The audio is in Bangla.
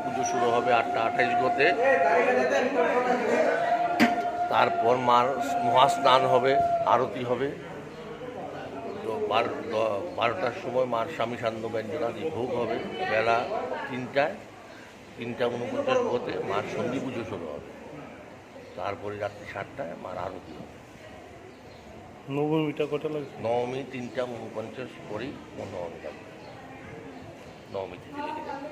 পুজো শুরু হবে 8টা 28 গতে। তারপর মার মহাস্নান হবে, আরতি হবে। 12টার সময় মার স্বামী সান্ধ্য ব্যঞ্জনাদি ভোগ হবে। বেলা 3টা 49 মার সন্ধি পুজো শুরু হবে। তারপরে রাত্রি 7টায় মার আরতি হবে। নবমীটা কটা লাগছে? নবমী 3টা 49 পরেই নবমী থাকবে। নবমী থেকে লেগে যাবে।